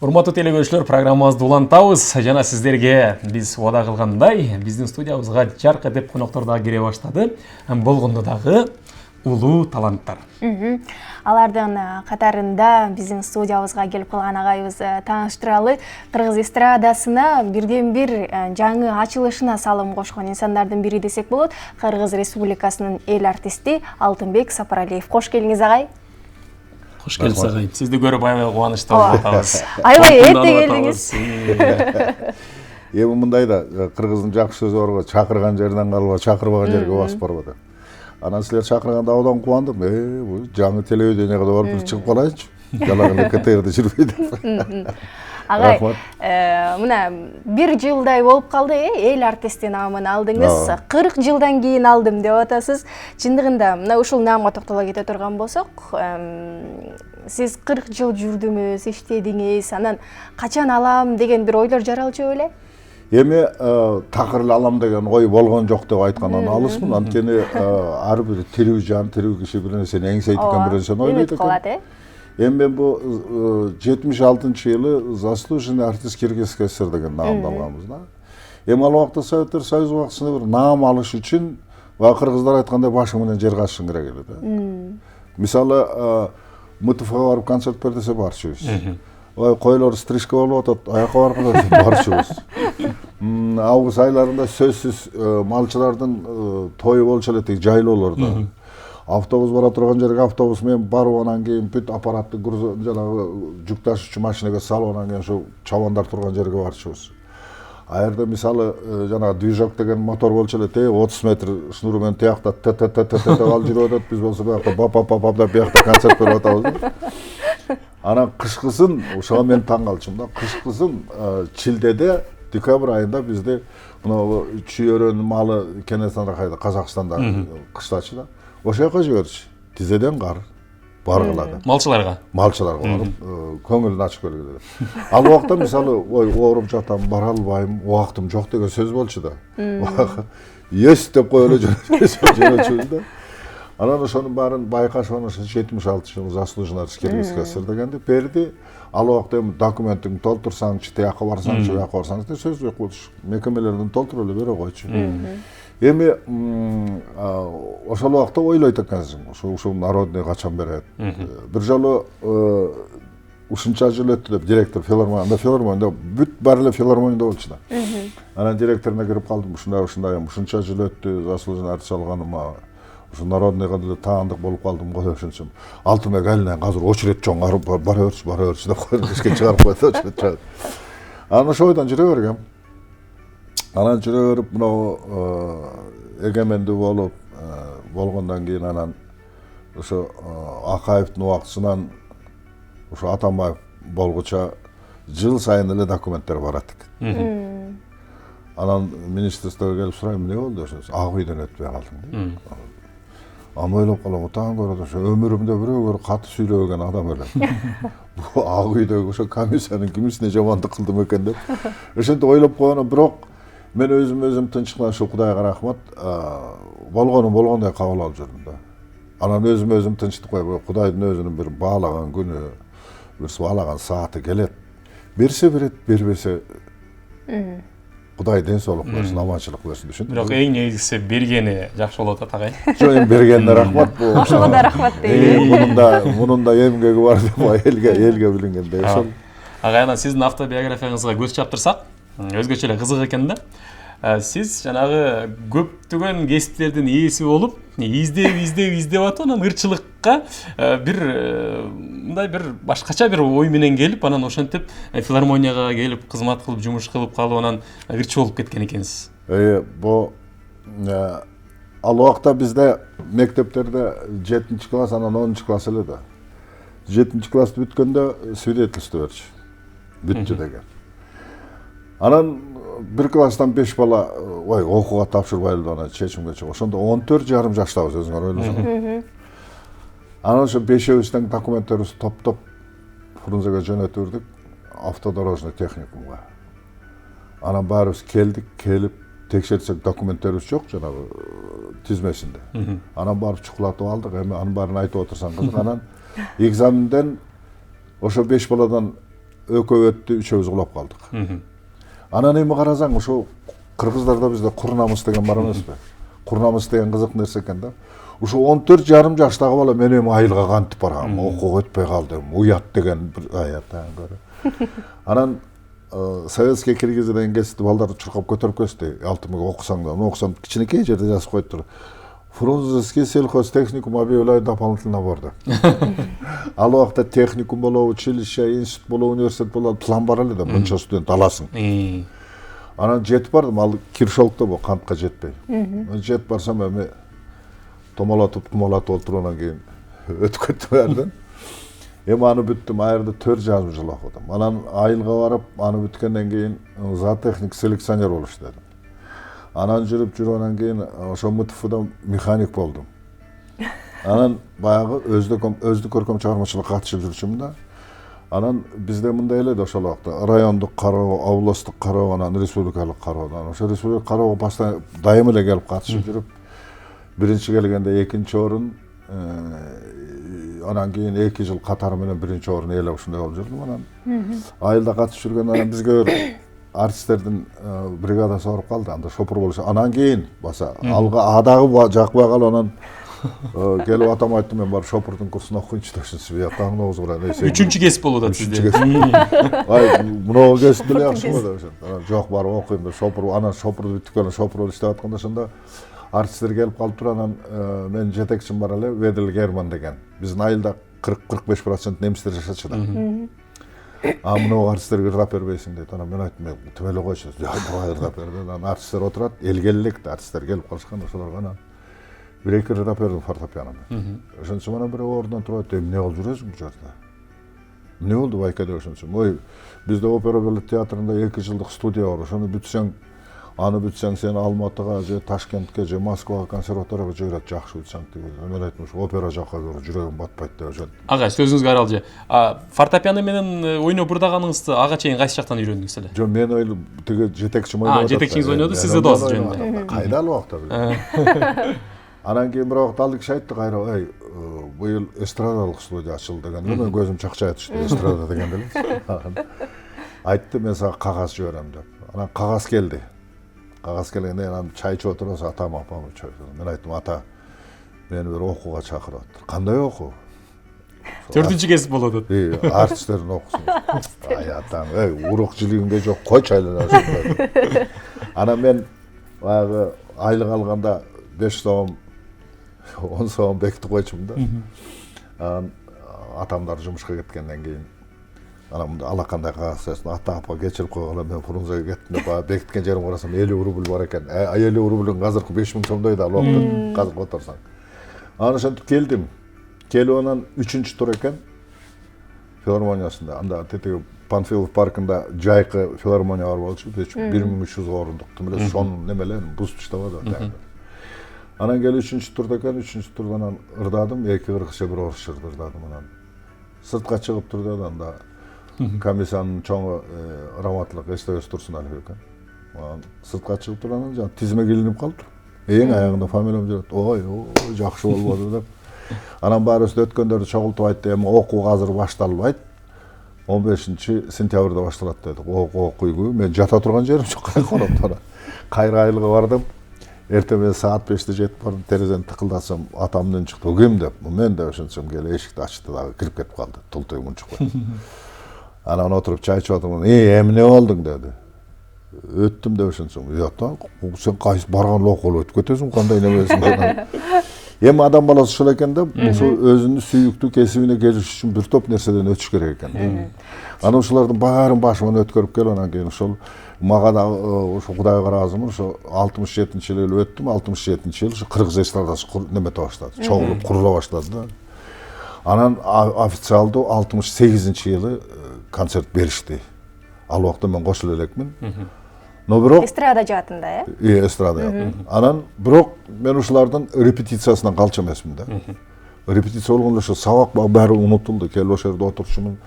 Урматтуу телекөрүүчүлөр, программабызды улантабыз жана сиздерге биз убада кылгандай биздин студиябызга жарк деп коноктор дагы кире баштады. Болгондо дагы улуу таланттар. Алардын катарында биздин студиябызга келип калган агайыбыз тааныштыралы. Кыргыз эстрадасына бирден бир жаңы ачылышына салым кошкон инсандардын бири десек болот. Кыргыз Республикасынын эл артисти Алтынбек Сапаралиев. Кош келиңиз агай. Кош келиңиз агай. Сизди көрүп аябай кубанычтуу болуп атабыз. Аябай эрте келдиңиз. Эми мындай да кыргыздын жакшы сөзү барго, чакырган жерден калба, чакырбаган жерге басып барбады. Анан силер чакырганда абдан кубандым. Бул жаңы телевиденияга да барып чыгып калайынчы. Жалаң КТРде жүрбөй деп. Агай, мына 1 жылдай болуп калды, эл артисти наамын алдыңыз. 40 жылдан кийин алдым деп атасыз. Чындыгында мына ушул наамга токтоло кете турган болсок, сиз 40 жыл жүрдүңүз, иштедиңиз, анан качан алам деген бир ойлор жаралчу беле? Эми такыр эле алам деген ой болгон жок деп айткандан алысмын. Анткени ар бир тирүү жан, тирүү киши бир нерсени эңсейт экен, бир нерсени ойлойт экен. Эми мен бу 76-жылы заслуженный артист Киргизской ССР деген наамды алганбыз да. Эми ал убакта Советтер Союзу убактысында бир наам алыш үчүн кыргыздар айткандай башың менен жер кашышың керек эле да. Мисалы МТФга барып концерт бер десе барчубуз. Ой, койлор стрижка болуп атат, аякка баргыла деп барчубуз. Август айларында сөзсүз малчылардын тою болчу эле тиги жайлоолордо. Автобус бара турган жерге автобус менен барып, анан кийин бүт аппаратты жанагы жүк ташуучу машинеге салып, анан кийин ошо чабандар турган жерге барчубуз. Аерде мисалы жанагы движок деген мотор болчу эле, 30 метр шнуру менен тиякта т ал жүрүп атат, биз болсо биякта бап деп биякта концерт берип атабыз. Анан кышкысын, ошого мен таң калчумун да, кышкысын Чилдеде, декабрь айында бизде мына чүйөрөнүн малы Кенесары кайда, Казакстанда кыштачы да. Ошо жака жиберчи. Тизеден кар баргыла деп. Малчыларга барып, көңүлүн ачып келгиле деп. Ал убакта мисалы, ой, ооруп жатам, бара албайм, убактым жок деген сөз болчу да. Ес деп кой эле жөнөчүбүз да. Анан ошонун баарын байкашып, ошо 76-жылы заслуженный артист Киргизской ССР дегенди берди. Ал убакта эми документиңди толтурсаңчы, тияка барсаңчы, буяка барсаңчы деп сөз жок болчу. Мекемелерден толтуруп эле бере койчу. Эми ошол убакта ойлойт экенсиң, ушул народный качан берет. Бир жолу ушунча жыл өттү деп директор филармонияда бүт баары эле филармонияда болчу да. Анан директоруна кирип калдым, ушундай ушунча жыл өттү, заслуженный артист алганыма ушу народныйга деле таандык болуп калдым го деп ошентсем, Алтынбек айылынан азыр очередь чоң, бара берчи деп койду, эшикке чыгарып койду, очередь чыгат. Анан ошол ойдон жүрө бергем. Анан жүрө берип, мына эгемендүү болуп болгондон кийин анан ошо Акаевдин убактысынан ошо Атамбаев болгуча жыл сайын эле документтер барат экен. Анан министрликтеге келип сурайм, эмне болду десем, Ак үйдөн өтпөй калдым дейм. Аны ойлоп калам, таң көрөт, ошо өмүрүмдө бирөөгө каты сүйлөбөгөн адам эле. Бу Ак үйдөгү ошо комиссиянын кимисине жамандык кылдым экен деп. Ошентип ойлоп койгонум, бирок мен өзүм тынчтыкtan ушу Кудайга рахмат, болгонун болгондой кабыл алып жүрдүм да. Анан өзүм тынчтык койбой, Кудайдын өзүнүн бир баалаган күнү, бир баалаган сааты келет. Берсе берет, бербесе Кудай ден соолук берсин, аманчылык берсин дешин. Бирок эң негизгиси бергени жакшы болот атагай. Жок, эми бергенине рахмат. Ошого да рахмат дейм. Мунун да эмгеги бар деп элге билингендей. Ошол. Агай, анан сиздин автобиографияңызга көз чаптырсак, өзгөчө эле кызык экен да. Сиз жанагы көптөгөн кесиптердин ээси болуп, издеп атып, анан ырчылыкка бир мындай бир башкача бир ой менен келип, анан ошентип филармонияга келип, кызмат кылып, жумуш кылып калып, анан ырчы болуп кеткен экенсиз. Бу ал убакта бизде мектептерде 7-класс, анан 10-класс эле да. 7-классты бүткөндө свидетельство берчү. Бүттү деген. Анан bir класстан 5 бала ой окууга тапшырбайлы ана чечимге чыгып, ошондо 14,5 жаштабыз, өзүңөр ойлосоңор. Анан ошо бешөөбүздүн документтерибизди топтоп Фрунзеге жөнөтүрдүк, автодорожный техникумга. Анан баарыбыз келип текшертсек документтерибиз жок жанагы тизмесинде. Анан барып чукулатып алдык, эми анын баарын айтып отурсаң кызык. Анан экзаменден ошо 5 баладан экөө өттү, үчөөбүз улап калдык. Анан эми карасаң ошо кыргыздарда бизде курнамыс деген бар эмеспи? Курнамыс деген кызык нерсе экен да. Ошо 14,5 жаштагы бала мен эми айылга кантип барам, окууга өтпөй калдым, уят деген бир аяттан көрө. Анан советский киргиз деген кести балдарды чуркап көтөрүп кетти. Алтымга окусаң да, окусам кичинекей жерде жазып коюптур. Фрунзенский сельхозтехникум объявляет дополнительный наборды. Ал убакта техникум болобу, училище, институт болобу, университет болобу, план бар эле да, мынча студент аласың. Анан жетип бардым, ал Киршолукта бул кантка жетпей. Жетип барсам эми томолотуп отургандан кийин өтүп кетти баардын. Эми аны бүттүм, айырда 4,5 жыл окудум. Анан айылга барып, аны бүткөндөн кийин зоотехник селекционер болуп иштедим. Анан жүрүп кийин ошо МТФда механик болдум. Анан баягы өздүк көркөм чыгармачылыкка катышып жүрчүмүн да. Анан бизде мындай эле да ошол убакта райондук кароо, областук кароо, анан республикалык кароодон. Ошо республикалык кароого постоянно дайым эле келип катышып жүрүп, биринчи келгенде 2-нчи орун, анан кийин 2 жыл катары менен 1-нчи орун ээлеп ушундай болуп жүрдүм. Анан айылда катышып жүргөндө анан бизге артисттердин бригадасы барып калды. Анда шопур болуш. Анан кийин баса алга адагы жакпай калып анан келип атам айтты, мен барып шопурдун курсуна окуйнчу дешинчи. Таңнооз куран. 3-чү кесип болуп атат сизде. Ай, мынау кесип деле жакшымы деп. Жок, барып окуйм деп шопур, анан шопурду бүттүккөн шопур болуп иштеп атканда ошондо артисттер келип калыптыр. Анан мен жетекчим бар эле, Ведел Герман деген. Биздин айылда 40-45% немистер жашачу да. Мынау артисттерге ырдап бербейсиң дейт. Анан мен айттым, мен түп эле койчу. Буга ырдап берди. Анан артисттер отурат, элгелик да артисттер келип калышкан, ошолорго анан 1-2 ырдап бердим фортепианомен. Ошончо анан бирөө ордунан туруп айтты, эмне болуп жүрөсүң бул жерде? Эмне болду байка деп ошончо. Ой, бизде опера балет театрында 2 жылдык студия бар. Ошону бүтсөң, аны бүтсөң сени Алматыга же Ташкентке же Москвага консерваторияга жиберет, жакшы бүтсөң деп. Мен айттым, опера жакка жүрөгүм батпайт деп ошон. Ага, сөзүңүзгө аралжы. Фортепиано менен ойноп ырдаганыңызды ага чейин кайсы жактан үйрөндүңүз эле? Жок, мен ойлоп, тиги жетекчим ойноп. Жетекчиңиз ойноду, сиз ырдоосуз жөнүндө. Кайда ал убакта? Анан кийин бир убакта ал киши айтты кайра, ой, быйыл эстрадалык студия ачылды деген. Мен көзүм чакчайып түштү, эстрада дегенде эле. Айтты, мен сага кагаз жиберем деп. Анан кагаз келди. Кагаз келгенде анан чай ичип отурбуз, атам, апам чай. Мен айттым, ата, мени бир окууга чакырып атыр. Кандай окуу? 4-чү кесип болот атат. Артисттердин окуусу. Ай атам, урук жилигимде жок, койчу айлана. Анан мен баягы айлык алганда 5 сом 10 сом бекитип койчумун да. Анан атамдар жумушка кеткенден кийин анан мында алакандай кагаз, ата апа кечирип койгула, мен Фрунзеге кеттим деп бекиткен жерим карасам 50 рубль бар экен. 50 рубльдун азыркы 5000 сомдой да ал убакта казып отурсаң. Анан ошентип келдим. Келип анан 3-чү тур экен филармониясында. Анда тетиги Панфилов паркында жайкы филармония бар болчу, 1300 орундук. Тим эле сонун немелер, буст иштеп атат. Анан келип 3-чү турда экен, 3-чү турда анан ырдадым, 2 кыргызча, 1 орусча ырдадым анан. Сыртка чыгып турду да, анда комиссиянын чоңу Раматлык СТС Турсуналиев экен. Анан сыртка чыгып туруп анан жана тизме килинип калды. Эң аягында фамилиям жүрөт. Ой, жакшы болбоду деп. Анан баарыбызды өткөндөрдү чогултуп айтты, эми окуу азыр башталбайт. 15 сентябрда башталат деди. Окуйгу, мен жата турган жерим жок, короптора. Кайра айылга бардым. Эртең саат 5-те жетип бардым, терезени тыкылдасам, атамдын чыкты. Ким деп? Мен деп ошентсем келип эшикти ачты дагы кирип кетип калды. Тултуй мунчукпай. Анан отуруп чай ичип атам. Эмне болдуң деди. Өттүм деп ошентсем. Ята, сен кайсы барган окуул өтүп кетесиң, кандай немесиң? Эми адам баласы ошол экен да, ошо өзүнүн сүйүктүү кесибине келиш үчүн бир топ нерседен өтүш керек экен. Анан ошолордун баарын башыман өткөрүп келип, анан кийин ошол мага да ошо Кудайга ыраазымын, ошо 67-жылы эле өттүм, 67-жылы ошо кыргыз эстрадасы немете баштады, чогулуп курула баштады да. Анан официалдуу 68-жылы концерт беришти. Ал убакта мен кошула элекмин. Но бирок эстрада жаатында, э? Эстрада. Анан бирок мен ушулардын репетициясынан калчу эмесмин да. Репетиция болгондо ошо сабак баары унутулду. Келип ошол жерде отурчумун.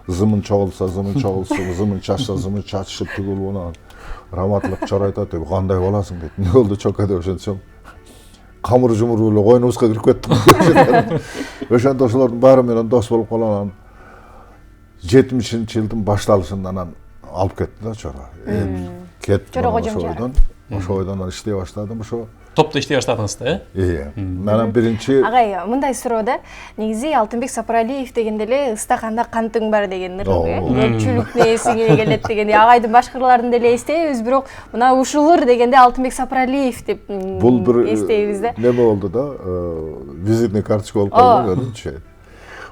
Зымын чогулса, зымын чачса, зымын чачышып түгүлүп анан Раматлык чор айтат, кандай боласың дейт. Эмне болду чока деп ошентсем. Камыр жумур эле койнубузга кирип кеттим. Ошондо ошолордун баары менен дос болуп калып анан 70-ci жылдын башталышынан алып кетти да Чоро. Кетти. Чоро кожом жары. Ошо ойдон иштей баштадым. Ошо Топто иштей баштадыңыз да, Иә. Анан биринчи Агай, мындай суроо да. Негизи Алтынбек Сапаралиев дегенде эле ыстаканда кантың бар деген ыргы, көпчүлүктүн эсине келет дегенде агайдын башкаларын деле эстейбиз, бирок мына ушулур дегенде Алтынбек Сапаралиев деп бул бир эстейбиз да. неме болду да, визитный карточка болуп калды өзүнчө.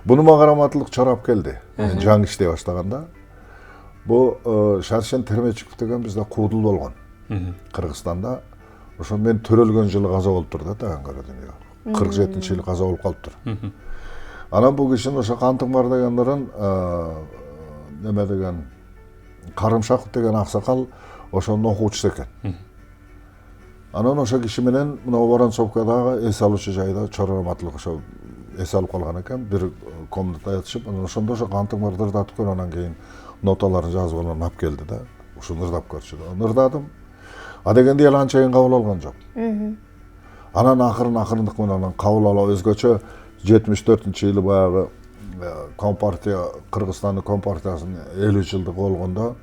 Буну караматылык чорап келди. Мен жаңы иштей баштаганда. Бу Шаршен Термечиков деген бизде куудул болгон. Кыргызстанда. Ошо мен төрөлгөн жылы каза болуп тур да тагангара дүйнөгө. 47-жылы каза болуп калыптыр. Анан бул кишинин ошо кантың бар дегендерин неме деген Карымшаков деген аксакал ошонун окуучусу экен. Анан ошо киши менен мына Воронцовкадагы эс алуучу жайда Чороматлык ошо эс алып калган экен. Бир комнатада ятышып, анан ошондо ошо кантың бар ырдатып көрүп, анан кийин ноталарын жазып алып алып келди да. Ушуну ырдап көрчү да. Ырдадым. А дегенде эле анчайын кабыл алган жок. Анан акырындык менен кабыл алып өзгөчө 74-жылы баягы Компартия, Кыргызстандын Компартиясынын 50 жылдыгы болгондо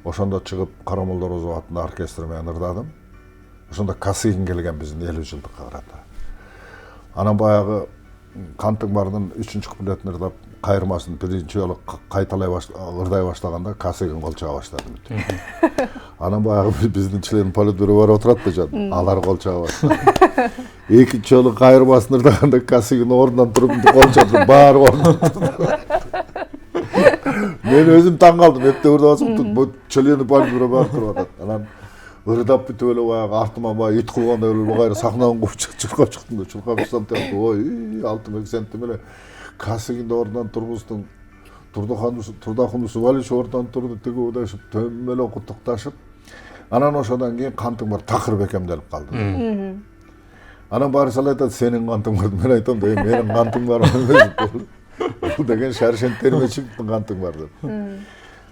ошондо чыгып Карамолдор Озов атында оркестр менен ырдадым. Ошондо Касыгин келген биздин 50 жылдыкка карата. Анан баягы Кантың бардын 3-куплетін ырдап, кайырмасын биринчи жолу кайталай ырдай баштаганда Касыгин кол чаба баштады. Анан баягы биздин член политбюро бар отурат да жан, алар кол чаба баштады. Экинчи жолу кайырмасын ырдаганда Касыгин ордунан туруп кол чабып баары ордунан турду. Мен өзүм таң калдым, эптеп ырдап бул члени политбюро бар туруп атат. Анан ырдап бүтүп эле баягы артыма баягы ит кылгандай эле кайра сахнадан кууп чуркап чыктым да, чуркап чыксам театр, ой, Алтынбек сен тим эле Касыгинди ордунан тургуздуң, Турдахун Субалич ордунан турду, тиги удашып, төмөн эле куттукташып. Анан ошондон кийин кантың бар такыр бекемделип калды. Анан баарысы айтат, сенин кантың бар, мен айтам да, менин кантым бар эмес. Бул деген Шаршен Термечиктин кантың бар деп.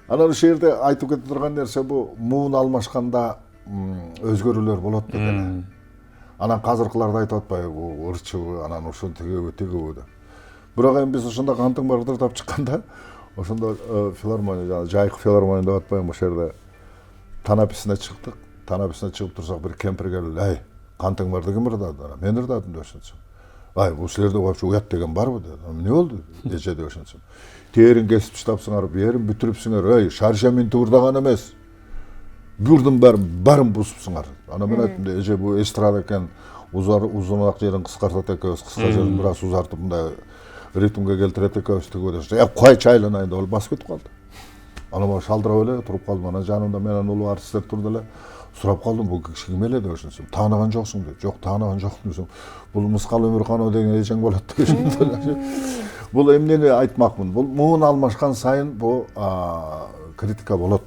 Анан ошол жерде айтып кете турган нерсе бул муун алмашканда өзгөрүүлөр болот деп эле. Анан казыркыларды айтып атпайбы, ырчыбы, анан ушул тигиби деп. Бирок эми биз ошондо кантың бар ырдап чыкканда, ошондо филармония, Жайкы филармония деп атпайбы, ошол жерде танаписине чыктык. Танаписине чыгып турсак бир кемпир келип, "Ай, кантың бар деген ырдады?" "Мен ырдадым" деп ошентсем. "Ай, бул силерде вообще уят деген барбы?" dedi. "Эмне болду?" эже деп ошентсем. "Терин кесип таштапсыңар, берин бүтүрүпсүңөр. Ай, Шаршемин турдаган эмес. Бурдун барын бузупсуңар." Ана мен айттым да, эже бул эстрада экен, узунаак жерин кыскартат экебиз, кыска жерин бираз узартып мындай ритмге келтирет экебиз тиги деп. Кой чайланайын деп басып кетип калды. Анан шалдырап эле туруп калдым. Анан жанымда менен улуу артисттер турду эле. Сурап калдым, бул киши ким эле деп ошентсем. "Тааныган жоксуң" деп. "Жок, тааныган жокмун" десем. "Бул Мыскал Өмүрканов деген эжең болот" деп ошентип. Бул эмнени айтмакмын? Бул муун алмашкан сайын бул критика болот.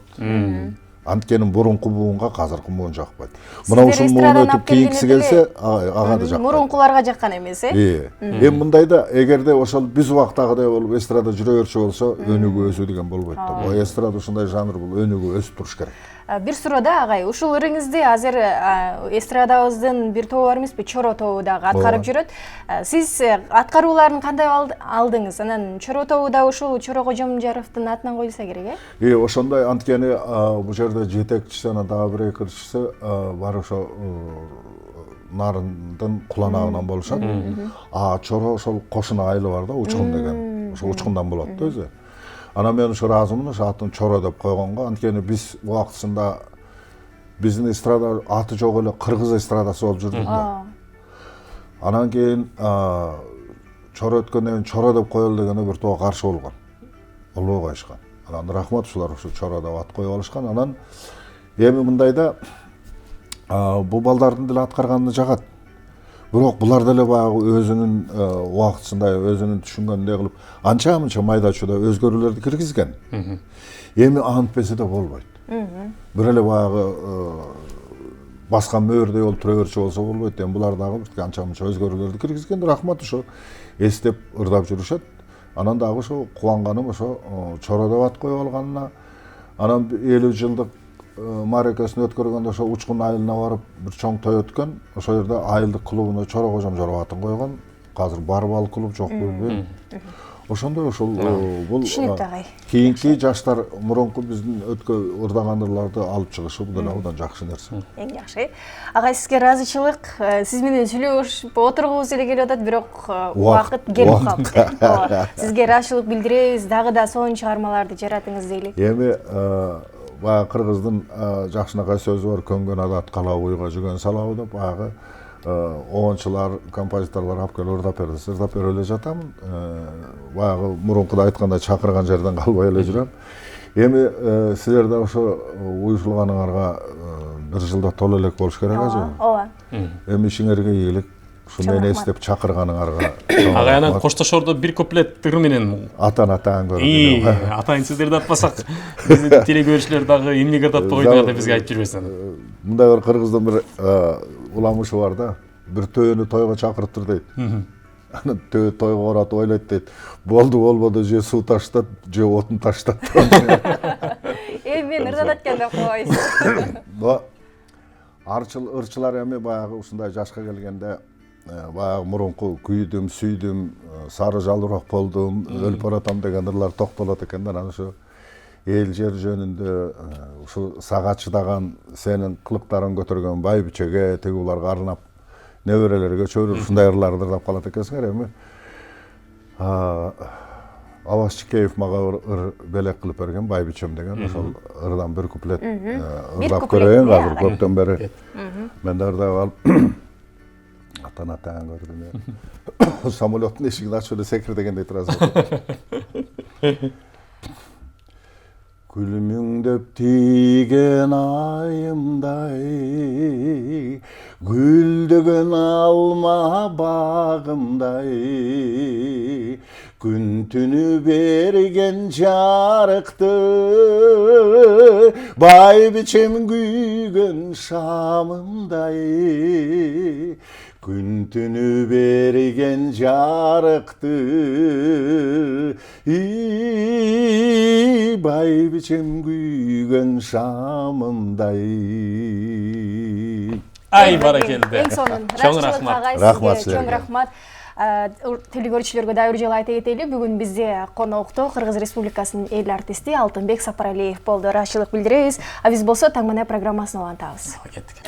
Анткени бурунку буунга азыркы буун жакпайт. Мына ушул муун өтүп кийинкиси келсе, ага да жакпайт. Мурункуларга жаккан эмес, Эми мындайда эгерде ошол биз убактагыдай болуп эстрада жүрө берчү болсо, өнүгүү өсүү деген болбойт да. Бул эстрада ушундай жанр, бул өнүгүү өсүп туруш керек. Бир суроо да, агай, ушул ырыңызды азыр эстрадабыздын бир тобу бар эмеспи, Чоро тобу дагы аткарып жүрөт. Сиз аткарууларын кандай алдыңыз? Анан Чоро тобу да ушул Чоро Кожомжаровдун атынан коюлса керек, Ошондой, анткени бул жерде жетекчиси, анан дагы бир экирчиси бар, ошо Нарындын куланагынан болушат. Чоро ошол кошуна айылы бар да, Учкун деген. Ошо Учкундан болот да өзү. Анан мен ошо ыраазымын, ошо атын Чоро деп койгонго. Анткени биз убактысында биздин эстрада аты жок эле кыргыз эстрадасы болуп жүрдү да. Анан кийин Чоро өткөндөн кийин Чоро деп коелу дегенде бир топ каршы болгон. Болбой коюшкан. Анан рахмат, ушулар ошо Чоро деп ат коюп алышкан. Анан эми мындайда бул балдардын деле аткарганы жагат. Бирок булар деле баягы өзүнүн убактысында, өзүнүн түшүнгөндөй кылып, анча-мынча майда-чүйдө өзгөрүүлөрдү киргизген. Эми антпесе да болбойт. Бир эле баягы баскан мөөрдөй болуп тура берчү болсо болбойт. Эми булар дагы бир анча-мынча өзгөрүүлөрдү киргизген. Рахмат, ошо эстеп ырдап жүрүшөт. Анан дагы ошо кубанганым ошо Чоро деп ат коюп алганына. Анан 50 жылдык мааракесин өткөргөндө ошо Учкун айылына барып бир чоң той өткөн. Ошол жерде айылдык клубуна Чоро Кожомжаров атын койгон. Азыр бар клуб жок билбейм. Ошондой ошол бул Түшүнүктүү агай. кийинки жаштар мурунку биздин өткөн ырдагандырларды алып чыгышы бул деле абдан жакшы нерсе. Эң жакшы. Агай, сизге ыраазычылык. Сиз менен сүйлөшүп отургубуз эле келип атат, бирок убакыт келип калды. Ооба. Сизге ыраазычылык билдиребиз, дагы да сонун чыгармаларды жаратыңыз дейли. Эми баягы кыргыздын жакшынакай сөзү бар, көнгөн адат кала уйга жүгөн салабы деп, баягы оңчулар, композиторлор алып келип ырдап берди. Ырдап берип эле жатам. Баягы мурункуда айткандай чакырган жерден калбай эле жүрөм. Эми силер да ошо уюшулганыңарга бир жылда толо элек болуш керек ажы. Ооба. Эми ишиңерге ийгилик. Ушу мени эстеп чакырганыңарга. Агай, анан коштошордо бир куплет ыр менен атаң көрүп. атайын сиздерди атпасак, биздин телекөрүүчүлөр дагы эмнеге ататпай койдуңар деп бизге айтып жүрбөсүн. Мындай бір кыргыздын бир уламышы бар да, бир төөнү тойго чакырып тур дейт. Анан төө тойго оратып ойлойт дейт. Болду болбоду, же суу таштат, же отун таштат. Мен ырдат экен деп койсуз. Ырчылар эми баягы ушундай жашка келгенде баягы мурунку күйдүм, сүйдүм, сары жалбырак болдум, өлүп баратам деген ырлар токтолот экен да. Анан ушу эл жер жөнүндө ушу сага чыдаган, сенин кылыктарың көтөргөн байбичеге, тиги буларга арнап, неберелерге чөйрөп ушундай ырларды ырдап калат экенсиңер. Эми Аваз Чикеев мага ыр белек кылып берген, байбичем деген. Ошол ырдан бир куплет ырдап көрөйүн азыр, көптөн бери. Мен да ырдап алып атаң көрдүм. Самолеттун эшигин ачып эле секирдегендей турасың. Күлмүңдөп тийген айымдай, гүлдөгөн алма багымдай, күн түнү берген жарыкты, байбичем күйгөн шамымдай, күн түнү берген жарыкты, байбичем күйгөн шамымдай. Ай, баракелде. Эң сонун. Чоң рахмат. Рахмат Чоң силерге. рахмат. Телекөрүүчүлөргө дагы бир жолу айта кетели, бүгүн бизде конокто Кыргыз Республикасынын эл артисти Алтынбек Сапаралиев болду. Ыраазычылык билдиребиз. А биз болсо таң мына программасын улантабыз. Кеттик.